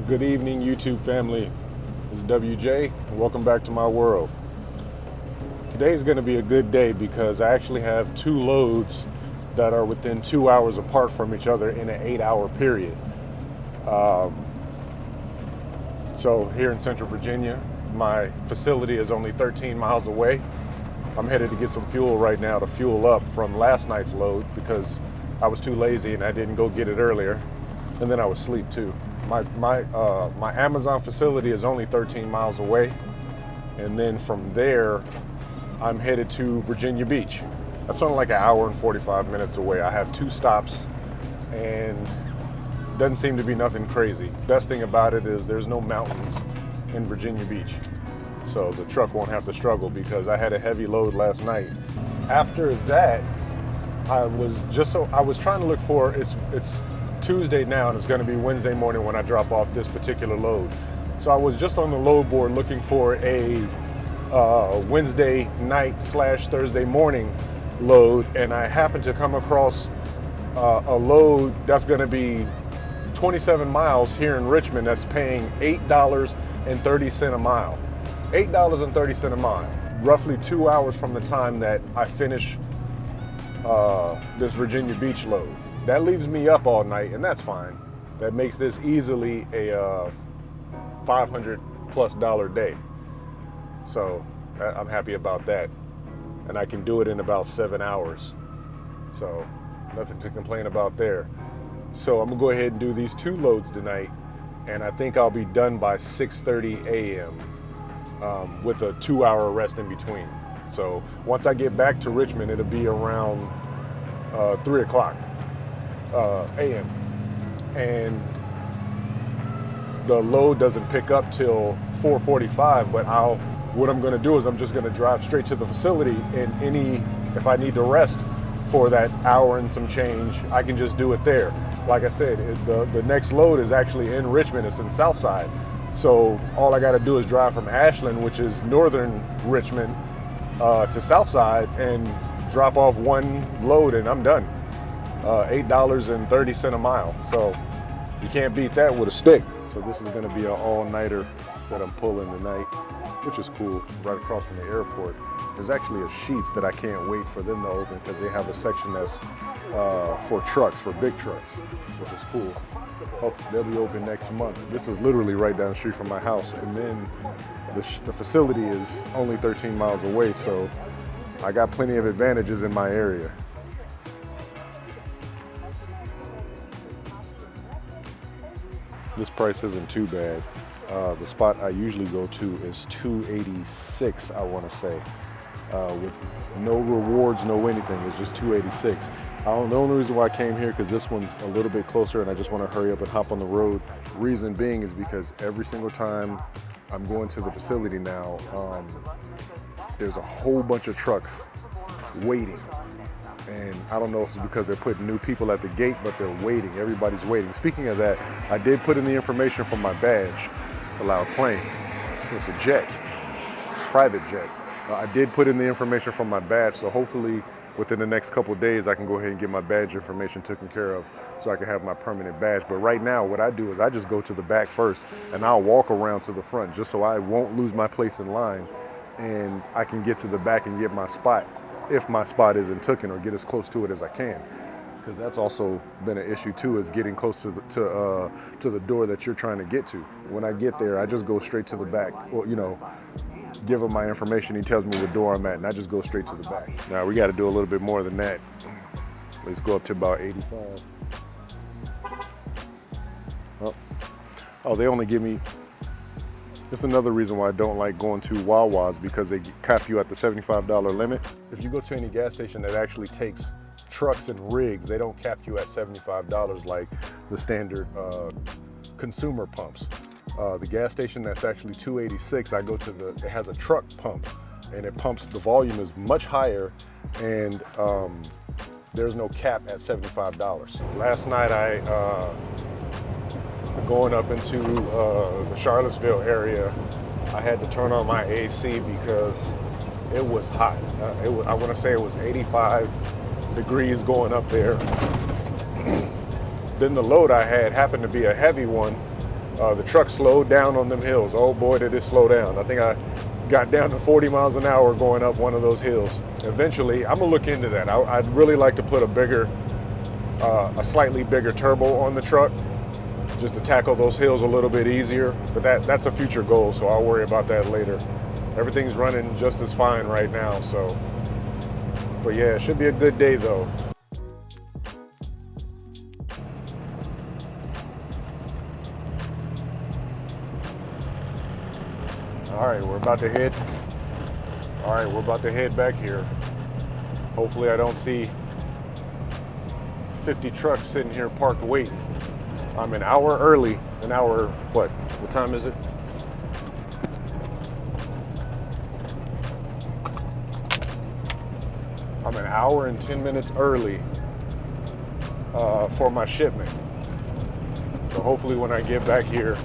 Good evening, YouTube family. This is WJ, and welcome back to my world. Today's going to be a good day because I actually have two loads that are within 2 hours apart from each other in an 8-hour period. So here in Central Virginia, my facility is only 13 miles away. I'm headed to get some fuel right now to fuel up from last night's load because I was too lazy and I didn't go get it earlier, and then I was asleep too. My Amazon facility is only 13 miles away, and then from there, I'm headed to Virginia Beach. That's only like an hour and 45 minutes away. I have two stops, and doesn't seem to be nothing crazy. Best thing about it is there's no mountains in Virginia Beach, so the truck won't have to struggle because I had a heavy load last night. After that, I was trying to look for it's Tuesday now, and it's going to be Wednesday morning when I drop off this particular load. So I was just on the load board looking for a Wednesday night / Thursday morning load, and I happened to come across a load that's going to be 27 miles here in Richmond that's paying $8.30 a mile. $8.30 a mile, roughly 2 hours from the time that I finish this Virginia Beach load. That leaves me up all night, and that's fine. That makes this easily a $500+ day. So I'm happy about that. And I can do it in about 7 hours. So nothing to complain about there. So I'm gonna go ahead and do these two loads tonight, and I think I'll be done by 6:30 a.m. With a 2-hour rest in between. So once I get back to Richmond, it'll be around 3 o'clock a.m. and the load doesn't pick up till 4:45. But what I'm going to do is I'm just going to drive straight to the facility, and if I need to rest for that hour and some change, I can just do it there. Like I said, the next load is actually in Richmond. It's in Southside. So all I got to do is drive from Ashland, which is northern Richmond, to Southside, and drop off one load, and I'm done. $8.30 a mile. So you can't beat that with a stick. So this is going to be an all-nighter that I'm pulling tonight, which is cool, right across from the airport. There's actually a Sheetz that I can't wait for them to open because they have a section that's for trucks, for big trucks, which is cool. Hopefully they'll be open next month. This is literally right down the street from my house, and then the facility is only 13 miles away, so I got plenty of advantages in my area. This price isn't too bad. The spot I usually go to is $286, I want to say, with no rewards, no anything. It's just $286. The only reason why I came here because this one's a little bit closer, and I just want to hurry up and hop on the road. Reason being is because every single time I'm going to the facility now, there's a whole bunch of trucks waiting. And I don't know if it's because they're putting new people at the gate, but they're waiting. Everybody's waiting. Speaking of that, I did put in the information for my badge. It's a loud plane. It's a jet, private jet. I did put in the information for my badge, so hopefully within the next couple of days I can go ahead and get my badge information taken care of so I can have my permanent badge. But right now what I do is I just go to the back first, and I'll walk around to the front just so I won't lose my place in line, and I can get to the back and get my spot if my spot isn't taken, or get as close to it as I can. Because that's also been an issue too, is getting close to the door that you're trying to get to. When I get there, I just go straight to the back. Well, give him my information. He tells me what door I'm at, and I just go straight to the back. Now we got to do a little bit more than that. Let's go up to about 85. Oh, they only give me. That's another reason why I don't like going to Wawa's, because they cap you at the $75 limit. If you go to any gas station that actually takes trucks and rigs, they don't cap you at $75 like the standard consumer pumps. The gas station that's actually $286, I go to it has a truck pump, and it pumps, the volume is much higher, and there's no cap at $75. Last night going up into the Charlottesville area, I had to turn on my AC because it was hot. I want to say it was 85 degrees going up there. Then the load I had happened to be a heavy one, The truck slowed down on them hills. Oh boy, did it slow down. I think I got down to 40 miles an hour going up one of those hills. Eventually, I'm gonna look into that. I'd really like to put a slightly bigger turbo on the truck, just to tackle those hills a little bit easier. But that's a future goal, so I'll worry about that later. Everything's running just as fine right now, so. But yeah, it should be a good day though. All right, we're about to head. All right, we're about to head back here. Hopefully I don't see 50 trucks sitting here parked waiting. I'm an hour early. An hour, what? What time is it? I'm an hour and 10 minutes early for my shipment. So hopefully when I get back here,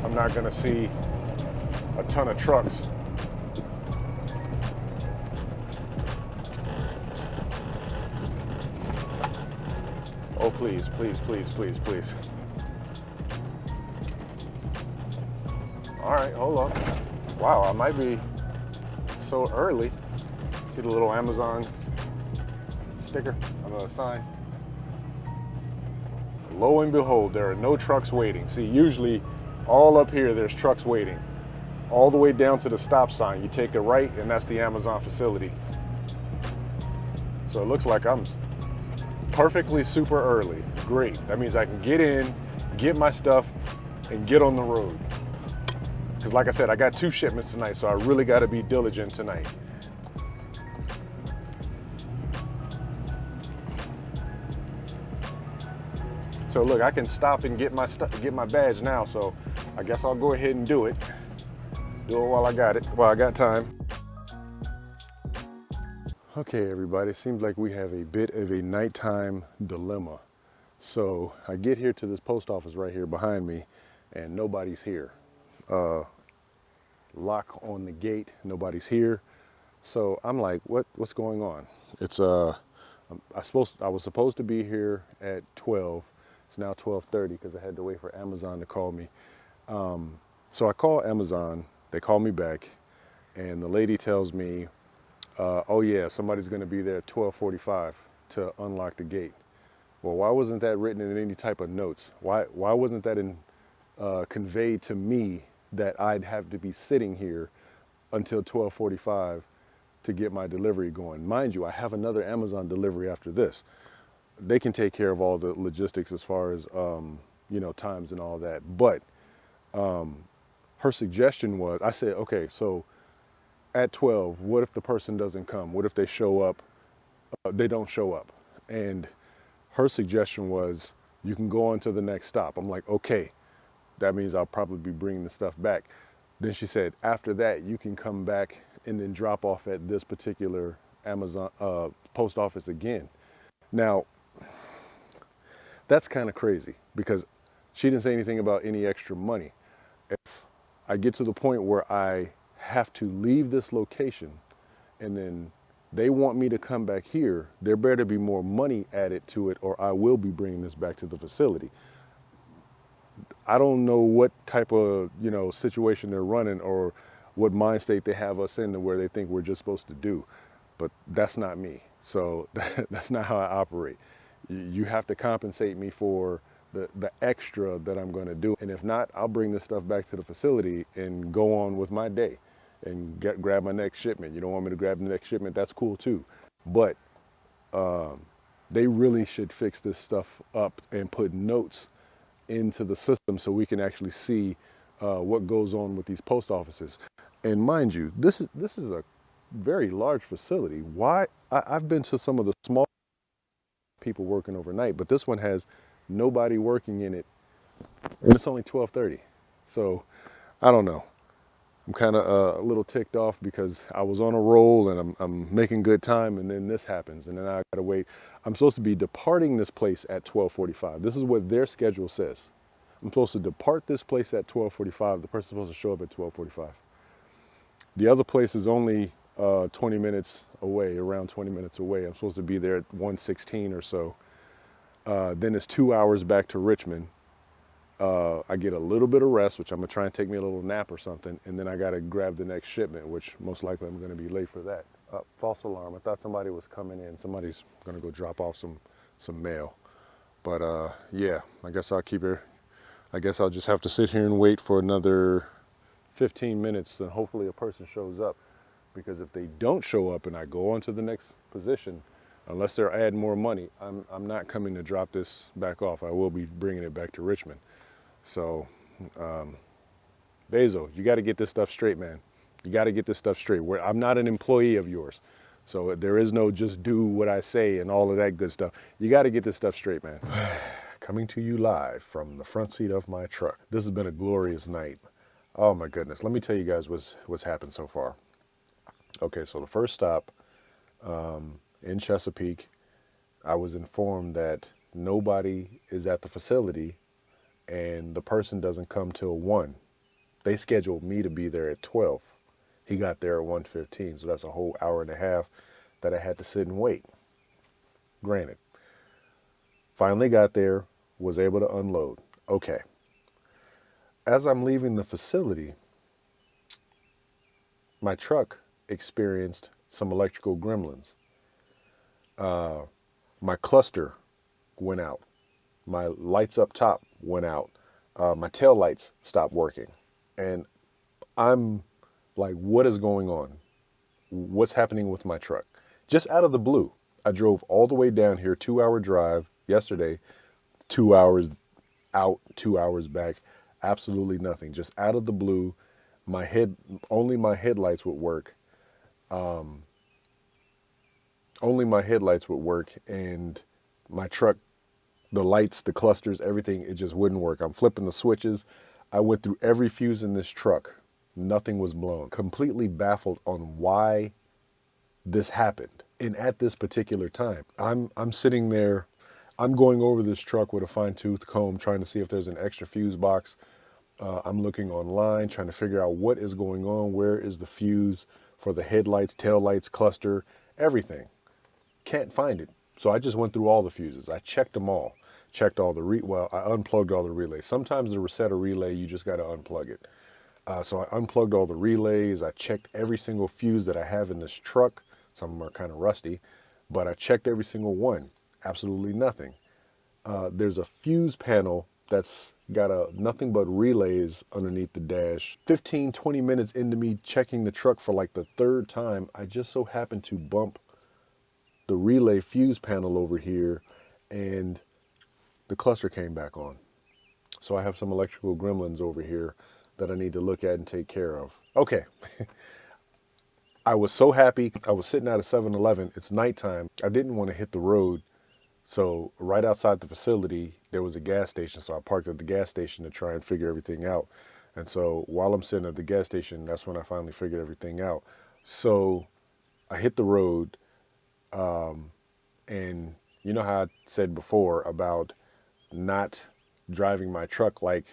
I'm not gonna see a ton of trucks. Oh, please, please, please, please, please. All right, hold on. Wow, I might be so early. See the little Amazon sticker on the sign? Lo and behold, there are no trucks waiting. See, usually all up here, there's trucks waiting. All the way down to the stop sign, you take a right and that's the Amazon facility. So it looks like I'm perfectly super early. Great. That means I can get in, get my stuff, and get on the road. Because like I said, I got 2 shipments tonight, so I really got to be diligent tonight. So look, I can stop and get my badge now, so I guess I'll go ahead and do it. Do it while I got time. Okay, everybody, it seems like we have a bit of a nighttime dilemma. So I get here to this post office right here behind me and nobody's here. Lock on the gate, nobody's here. So I'm like, what's going on? It's I was supposed to be here at 12. It's now 12:30 because I had to wait for Amazon to call me. So I call Amazon, they call me back, and the lady tells me, oh yeah, somebody's gonna be there at 12:45 to unlock the gate. Well, why wasn't that written in any type of notes? Why wasn't that conveyed to me that I'd have to be sitting here until 12:45 to get my delivery going? Mind you, I have another Amazon delivery after this. They can take care of all the logistics as far as times and all that. But her suggestion was, I said, okay, so at 12, what if the person doesn't come? What if they show up? They don't show up. And her suggestion was, you can go on to the next stop. I'm like, okay, that means I'll probably be bringing the stuff back. Then she said, after that, you can come back and then drop off at this particular Amazon post office again. Now, that's kind of crazy because she didn't say anything about any extra money. If I get to the point where I have to leave this location and then they want me to come back here, there better be more money added to it or I will be bringing this back to the facility. I don't know what type of, situation they're running or what mind state they have us in to where they think we're just supposed to do, but that's not me. So that's not how I operate. You have to compensate me for the extra that I'm going to do. And if not, I'll bring this stuff back to the facility and go on with my day and grab my next shipment. You don't want me to grab the next shipment, that's cool too. But they really should fix this stuff up and put notes into the system so we can actually see what goes on with these post offices. And mind you, this is a very large facility. Why? I've been to some of the small people working overnight, but this one has nobody working in it, and it's only 12:30. So I don't know. I'm kind of a little ticked off because I was on a roll and I'm making good time, and then this happens, and then I gotta wait. I'm supposed to be departing this place at 12:45. This is what their schedule says. I'm supposed to depart this place at 12:45. The person's supposed to show up at 12:45. The other place is only 20 minutes away, around 20 minutes away. I'm supposed to be there at 1:16 or so. Then it's 2 hours back to Richmond. I get a little bit of rest, which I'm gonna try and take me a little nap or something, and then I gotta grab the next shipment, which most likely I'm gonna be late for that. False alarm. I thought somebody was coming in. Somebody's gonna go drop off some mail. But yeah, I guess I'll keep her. I guess I'll just have to sit here and wait for another 15 minutes, and hopefully a person shows up. Because if they don't show up and I go on to the next position, unless they're adding more money, I'm not coming to drop this back off. I will be bringing it back to Richmond. So, Bezo, you got to get this stuff straight, man. You got to get this stuff straight. I'm not an employee of yours. So there is no just do what I say and all of that good stuff. You got to get this stuff straight, man. Coming to you live from the front seat of my truck. This has been a glorious night. Oh my goodness. Let me tell you guys what's happened so far. Okay, so the first stop in Chesapeake, I was informed that nobody is at the facility and the person doesn't come till 1. They scheduled me to be there at 12. He got there at 1:15, so that's a whole hour and a half that I had to sit and wait. Granted. Finally got there, was able to unload. Okay. As I'm leaving the facility, my truck experienced some electrical gremlins. My cluster went out. My lights up top went out. My tail lights stopped working. And I'm like, what is going on? What's happening with my truck? Just out of the blue, I drove all the way down here, 2-hour drive yesterday, 2 hours out, 2 hours back, absolutely nothing. Just out of the blue, only my headlights would work. Only my headlights would work, and my truck, the lights, the clusters, everything, it just wouldn't work. I'm flipping the switches. I went through every fuse in this truck. Nothing was blown. Completely baffled on why this happened. And at this particular time, I'm sitting there, I'm going over this truck with a fine-tooth comb, trying to see if there's an extra fuse box. I'm looking online, trying to figure out what is going on. Where is the fuse for the headlights, tail lights, cluster, everything. Can't find it. So I just went through all the fuses. I checked them all. Checked all I unplugged all the relays. Sometimes the Rosetta relay, you just got to unplug it. So I unplugged all the relays. I checked every single fuse that I have in this truck. Some of them are kind of rusty, but I checked every single one. Absolutely nothing. There's a fuse panel that's got nothing but relays underneath the dash. 15, 20 minutes into me checking the truck for like the 3rd time, I just so happened to bump the relay fuse panel over here, and the cluster came back on. So I have some electrical gremlins over here that I need to look at and take care of. Okay. I was so happy. I was sitting at a 7-Eleven. It's nighttime. I didn't want to hit the road. So right outside the facility, there was a gas station. So I parked at the gas station to try and figure everything out. And so while I'm sitting at the gas station, that's when I finally figured everything out. So I hit the road. And you know how I said before about not driving my truck like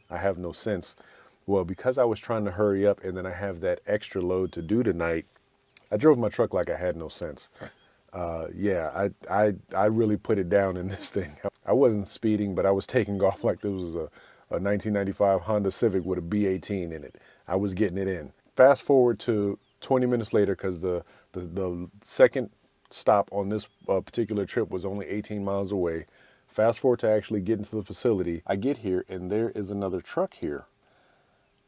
I have no sense. Well, because I was trying to hurry up and then I have that extra load to do tonight, I drove my truck like I had no sense. Yeah, I really put it down in this thing. I wasn't speeding, but I was taking off like this was a 1995 Honda Civic with a B18 in it. I was getting it in. Fast forward to 20 minutes later, because the second stop on this particular trip was only 18 miles away. Fast forward to actually getting to the facility. I get here and there is another truck here,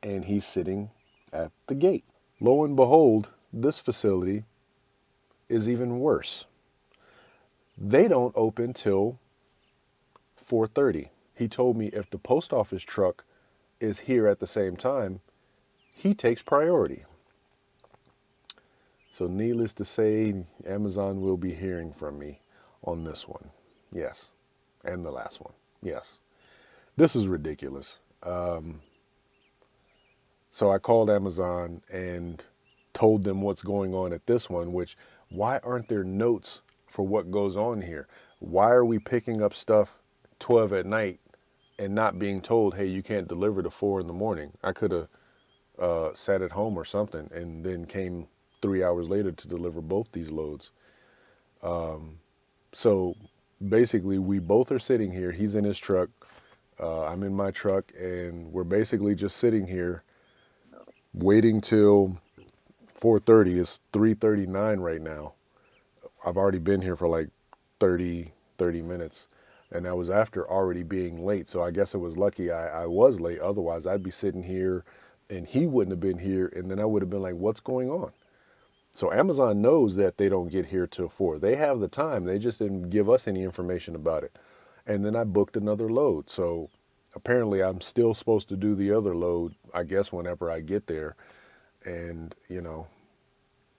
and he's sitting at the gate. Lo and behold, this facility is even worse. They don't open till 4:30. He told me if the post office truck is here at the same time, he takes priority. So needless to say, Amazon will be hearing from me on this one. Yes. And the last one. Yes. This is ridiculous. So I called Amazon and told them what's going on at this one, which, why aren't there notes for what goes on here? Why are we picking up stuff 12 at night and not being told, hey, you can't deliver to 4 in the morning? I could have sat at home or something and then came 3 hours later to deliver both these loads. So basically we both are sitting here. He's in his truck. I'm in my truck and we're basically just sitting here waiting till 4:30. It's 3:39 right now. I've already been here for like 30 minutes. And that was after already being late. So I guess it was lucky I was late. Otherwise, I'd be sitting here and he wouldn't have been here. And then I would have been like, what's going on? So Amazon knows that they don't get here till 4. They have the time. They just didn't give us any information about it. And then I booked another load. So apparently I'm still supposed to do the other load, I guess, whenever I get there. And, you know,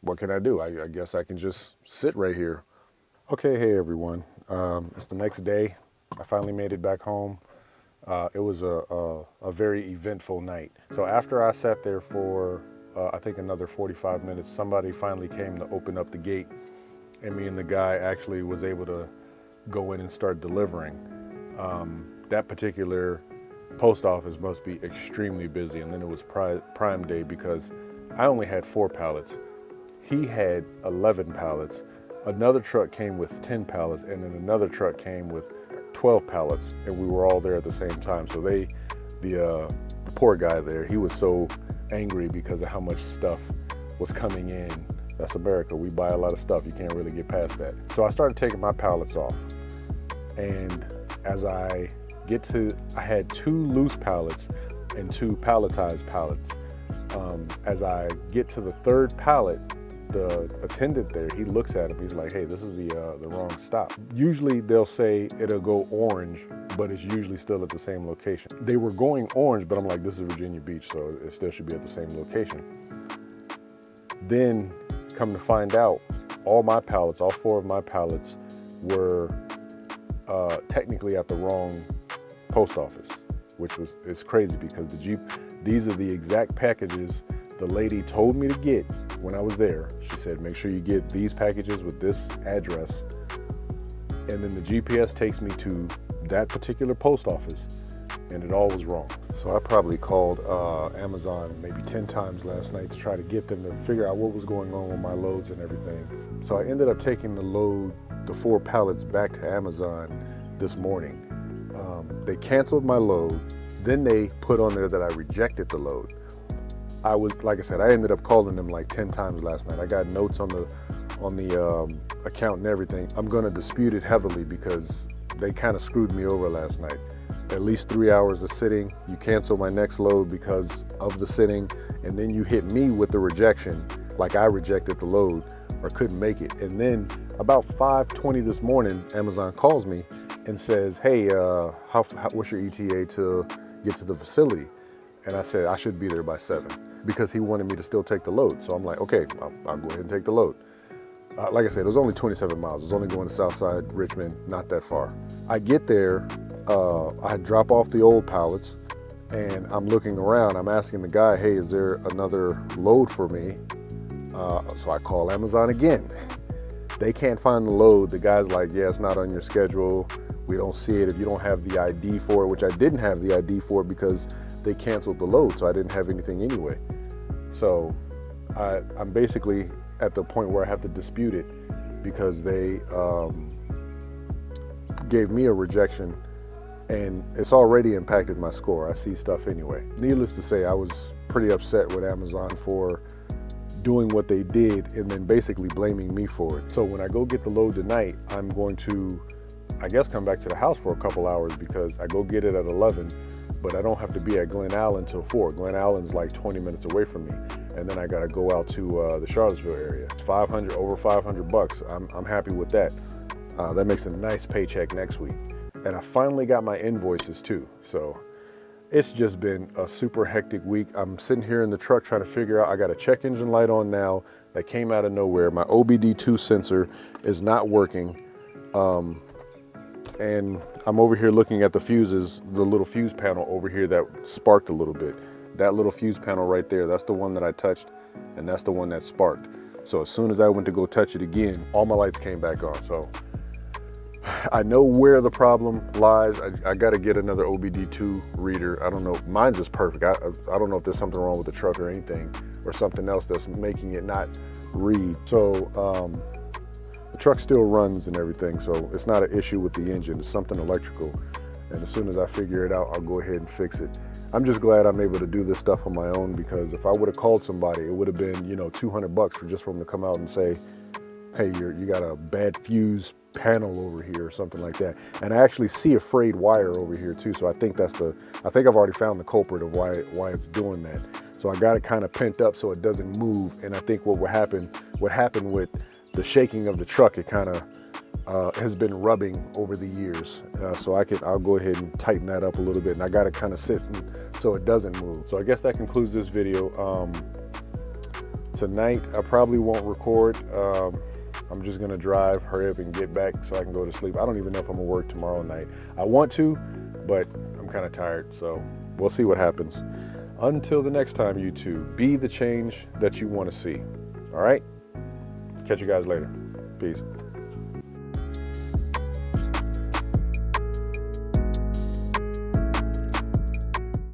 what can I do? I guess I can just sit right here. Okay, hey everyone. It's the next day. I finally made it back home. It was a very eventful night. So after I sat there for I think another 45 minutes, somebody finally came to open up the gate, and me and the guy actually was able to go in and start delivering. That particular post office must be extremely busy, and then it was Prime Day because I only had 4 pallets. He had 11 pallets. Another truck came with 10 pallets, and then another truck came with 12 pallets, and we were all there at the same time. So the poor guy there, he was so angry because of how much stuff was coming in. That's America. We buy a lot of stuff. You can't really get past that. So I started taking my pallets off. And as I had 2 loose pallets and 2 palletized pallets. As I get to the 3rd pallet, the attendant there, he looks at him. He's like, hey, this is the wrong stop. Usually they'll say it'll go orange, but it's usually still at the same location. They were going orange, but I'm like, this is Virginia Beach, so it still should be at the same location. Then come to find out, all 4 of my pallets were technically at the wrong post office, which is crazy because these are the exact packages the lady told me to get when I was there. She said, make sure you get these packages with this address. And then the GPS takes me to that particular post office, and it all was wrong. So I probably called Amazon maybe 10 times last night to try to get them to figure out what was going on with my loads and everything. So I ended up taking the 4 pallets back to Amazon this morning. They canceled my load. Then they put on there that I rejected the load. Like I said, I ended up calling them like 10 times last night. I got notes on the account and everything. I'm gonna dispute it heavily because they kind of screwed me over last night. At least 3 hours of sitting. You cancel my next load because of the sitting, and then you hit me with the rejection, like I rejected the load or couldn't make it. And then about 5:20 this morning, Amazon calls me and says, hey, what's your ETA to get to the facility? And I said, I should be there by 7 because he wanted me to still take the load. So I'm like, okay, I'll go ahead and take the load. Like I said, it was only 27 miles. It was only going to Southside Richmond, not that far. I get there, I drop off the old pallets, and I'm looking around. I'm asking the guy, hey, is there another load for me? So I call Amazon again. They can't find the load. The guy's like, yeah, it's not on your schedule. We don't see it if you don't have the ID for it, which I didn't have the ID for it because they canceled the load, so I didn't have anything anyway. So I'm basically at the point where I have to dispute it because they gave me a rejection, and it's already impacted my score. I see stuff anyway. Needless to say, I was pretty upset with Amazon for doing what they did and then basically blaming me for it. So when I go get the load tonight, I'm going to, I guess, come back to the house for a couple hours because I go get it at 11, but I don't have to be at Glen Allen till 4. Glen Allen's like 20 minutes away from me. And then I gotta go out to the Charlottesville area. Over 500 bucks. I'm happy with that. That makes a nice paycheck next week. And I finally got my invoices too. So it's just been a super hectic week. I'm sitting here in the truck trying to figure out, I got a check engine light on now that came out of nowhere. My OBD2 sensor is not working. And I'm over here looking at the fuses, the little fuse panel over here that sparked a little bit. That little fuse panel right there, that's the one that I touched, and that's the one that sparked. So as soon as I went to go touch it again, all my lights came back on. So I know where the problem lies. I got to get another OBD2 reader. I don't know. Mine's is perfect. I don't know if there's something wrong with the truck or anything, or something else that's making it not read. So the truck still runs and everything, so it's not an issue with the engine. It's something electrical. And as soon as I figure it out, I'll go ahead and fix it. I'm just glad I'm able to do this stuff on my own, because if I would have called somebody, it would have been, you know, $200 for just for them to come out and say, hey, you got a bad fuse panel over here or something like that. And I actually see a frayed wire over here too. So I think I think I've already found the culprit of why it's doing that. So I got it kind of pent up so it doesn't move. And I think what happened with the shaking of the truck, it kind of has been rubbing over the years. So I'll go ahead and tighten that up a little bit. And I got it kind of sitting so it doesn't move. So I guess that concludes this video. Tonight, I probably won't record. I'm just gonna drive, hurry up and get back so I can go to sleep. I don't even know if I'm gonna work tomorrow night. I want to, but I'm kind of tired, so we'll see what happens. Until the next time, YouTube, be the change that you want to see. All right? Catch you guys later. Peace.